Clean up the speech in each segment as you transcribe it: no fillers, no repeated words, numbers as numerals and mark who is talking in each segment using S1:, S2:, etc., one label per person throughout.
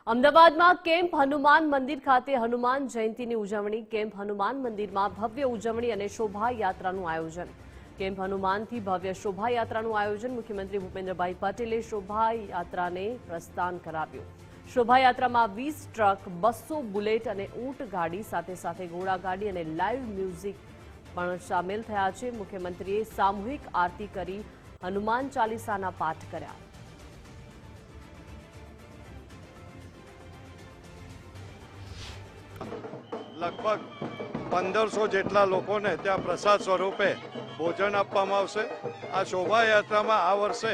S1: અમદાવાદમાં કેમ્પ હનુમાન મંદિર ખાતે હનુમાન જયંતીની ઉજવણી। કેમ્પ હનુમાન મંદિરમાં ભવ્ય ઉજવણી અને શોભાયાત્રાનું આયોજન। કેમ્પ હનુમાનથી ભવ્ય શોભાયાત્રાનું આયોજન। મુખ્યમંત્રી ભૂપેન્દ્રભાઈ પટેલે શોભાયાત્રાને પ્રસ્થાન કરાવ્યું। શોભાયાત્રામાં 20 ટ્રક, 200 બુલેટ અને ઊંટ ગાડી સાથે સાથે ઘોડાગાડી અને લાઇવ મ્યુઝિક પણ સામેલ થયા છે। મુખ્યમંત્રીએ સામૂહિક આરતી કરી હનુમાન ચાલીસાના પાઠ કર્યા।
S2: लगभग 1500 જેટલા લોકોને ત્યાં પ્રસાદ સ્વરૂપે ભોજન આપવામાં આવશે। આ શોભાયાત્રામાં આ વર્ષે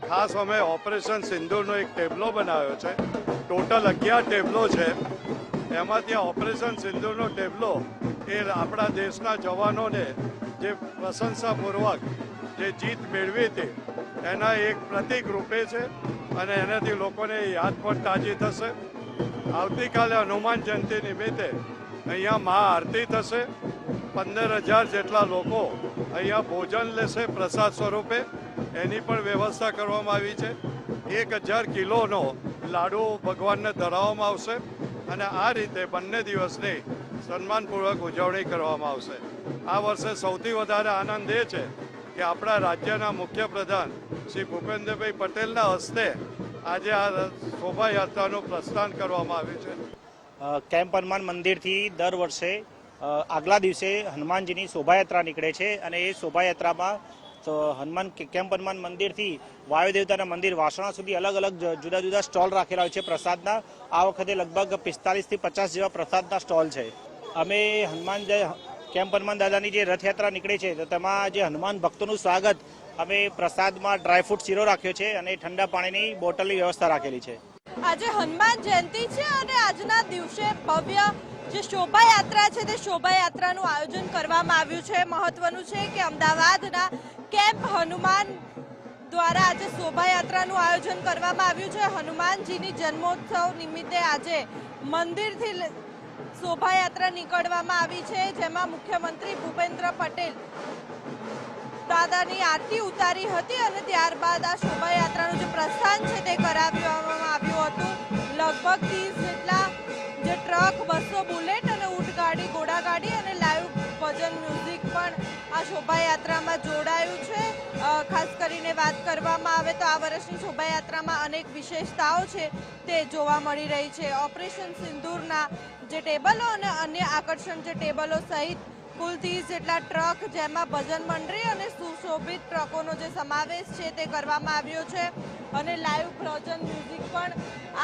S2: ખાસ અમે ઓપરેશન સિંદૂરનો એક ટેબલો બનાવ્યો છે। ટોટલ 11 ટેબલો છે। એમાંથી ઓપરેશન સિંદૂરનો ટેબલો એ આપણા દેશના જવાનોને જે પ્રશંસાપૂર્વક જે જીત મેળવી હતી એના એક પ્રતીક રૂપે છે અને એનાથી લોકોને યાદ પણ તાજી થશે। આવતીકાલે હનુમાન જયંતિ નિમિત્તે અહીંયા મહાઆરતી થશે। 15,000 જેટલા લોકો અહીંયા ભોજન લેશે પ્રસાદ સ્વરૂપે। એની પણ વ્યવસ્થા કરવામાં આવી છે। 1,000 કિલોનો લાડુ ભગવાનને ધરાવવામાં આવશે અને આ રીતે બંને દિવસની સન્માનપૂર્વક ઉજવણી કરવામાં આવશે। આ વર્ષે સૌથી વધારે આનંદ એ છે કે આપણા રાજ્યના મુખ્યપ્રધાન શ્રી ભૂપેન્દ્રભાઈ પટેલના હસ્તે આજે આ શોભાયાત્રાનું પ્રસ્થાન કરવામાં આવ્યું છે।
S3: કેમ્પ હનુમાન મંદિરથી દર વર્ષે આગલા દિવસે હનુમાનજીની શોભાયાત્રા નીકળે છે અને એ શોભાયાત્રામાં કેમ્પ હનુમાન મંદિરથી વાયુદેવતાના મંદિર વાસણા સુધી અલગ અલગ જુદા જુદા સ્ટોલ રાખેલા હોય છે પ્રસાદના। આ વખતે લગભગ 45 થી 50 જેવા પ્રસાદના સ્ટોલ છે। અમે કેમ્પ હનુમાન દાદાની જે રથયાત્રા નીકળે છે તો તેમાં જે હનુમાન ભક્તોનું સ્વાગત અમે પ્રસાદમાં ડ્રાયફ્રૂટ શીરો રાખ્યો છે અને ઠંડા પાણીની બોટલની વ્યવસ્થા રાખેલી છે।
S4: આજે હનુમાન જયંતિ છે અને આજના દિવસે ભવ્ય જે શોભાયાત્રા છે તે શોભાયાત્રાનું આયોજન કરવામાં આવ્યું છે। મહત્વનું છે કે અમદાવાદના કેમ્પ હનુમાન દ્વારા આજે શોભાયાત્રાનું આયોજન કરવામાં આવ્યું છે। હનુમાનજીની જન્મોત્સવ નિમિત્તે આજે મંદિરથી શોભાયાત્રા નીકળવામાં આવી છે, જેમાં મુખ્યમંત્રી ભૂપેન્દ્ર પટેલ દાદાની આરતી ઉતારી હતી અને ત્યારબાદ આ શોભાયાત્રાનું જે પ્રસ્થાન છે તે કરાવવામાં આવ્યું હતું। લગભગ 30 જેટલા જે ટ્રક, 200 બુલેટ અને ઊંટ ગાડી, ઘોડાગાડી અને લાઈવ ભજન મ્યુઝિક પણ આ શોભાયાત્રામાં જોડાયું છે। ખાસ કરીને વાત કરવામાં આવે તો આ વર્ષની શોભાયાત્રામાં અનેક વિશેષતાઓ છે તે જોવા મળી રહી છે। ઓપરેશન સિંદૂરના જે ટેબલો અને અન્ય આકર્ષણ જે ટેબલો સહિત કુલ 30 જેટલા ટ્રક, જેમાં ભજન મંડળી અને સુશોભિત ટ્રકોનો જે સમાવેશ છે તે કરવામાં આવ્યો છે અને લાઈવ ભજન મ્યુઝિક પણ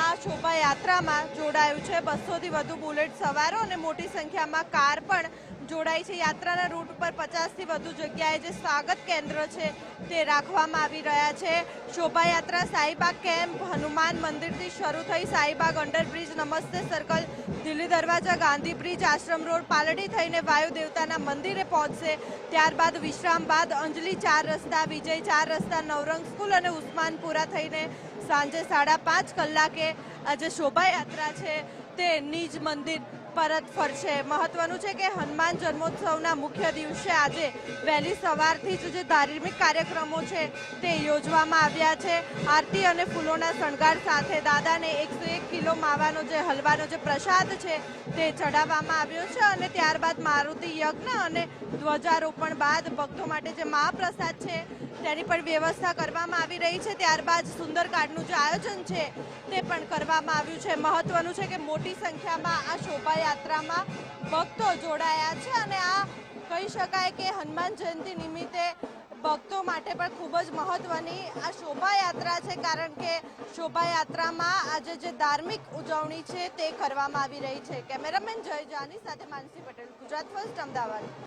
S4: આ શોભાયાત્રામાં જોડાયું છે। 200થી વધુ બુલેટ સવારો અને મોટી સંખ્યામાં કાર પણ જોડાઈ છે। યાત્રાના રૂટ પર 50થી વધુ જગ્યાએ જે સ્વાગત કેન્દ્ર છે તે રાખવામાં આવી રહ્યા છે। શોભાયાત્રા શાહીબાગ કેમ્પ હનુમાન મંદિરથી શરૂ થઈ શાહીબાગ અંડરબ્રિજ, નમસ્તે સર્કલ, દિલ્હી દરવાજા, ગાંધી બ્રિજ, આશ્રમ રોડ, પાલડી થઈને વાયુ દેવતાના મંદિરે પહોંચશે। ત્યારબાદ વિશ્રામ બાદ અંજલિ 4 રસ્તા, વિજય 4 રસ્તા, નવરંગ સ્કૂલ અને ઉસ્માનપુરા થઈને સાંજે 5:30 કલાકે આ જે શોભાયાત્રા છે તે નિજ મંદિર પરત ફરશે। મહત્વનું છે કે હનુમાન જન્મોત્સવના મુખ્ય દિવસે આજે વહેલી સવારથી જ જે ધાર્મિક કાર્યક્રમો છે તે યોજવામાં આવ્યા છે। આરતી અને ફૂલોના શણગાર સાથે દાદાને 101 કિલો માવાનો જે હલવાનો જે પ્રસાદ છે તે ચડાવવામાં આવ્યો છે અને ત્યારબાદ મારુતિ યજ્ઞ અને ધ્વજારોપણ બાદ ભક્તો માટે જે મહાપ્રસાદ છે તેની પણ વ્યવસ્થા કરવામાં આવી રહી છે। ત્યારબાદ સુંદરકાંડનું જે આયોજન છે તે પણ કરવામાં આવ્યું છે। મહત્વનું છે કે મોટી સંખ્યામાં આ શોભાયાત્રામાં ભક્તો જોડાયા છે અને આ કહી શકાય કે હનુમાન જયંતિ નિમિત્તે ભક્તો માટે પણ ખૂબ જ મહત્વની આ શોભાયાત્રા છે, કારણ કે શોભાયાત્રામાં આજે જે ધાર્મિક ઉજવણી છે તે કરવામાં આવી રહી છે। કેમેરામેન જય જાની સાથે માનસી પટેલ, ગુજરાત ફર્સ્ટ, અમદાવાદ।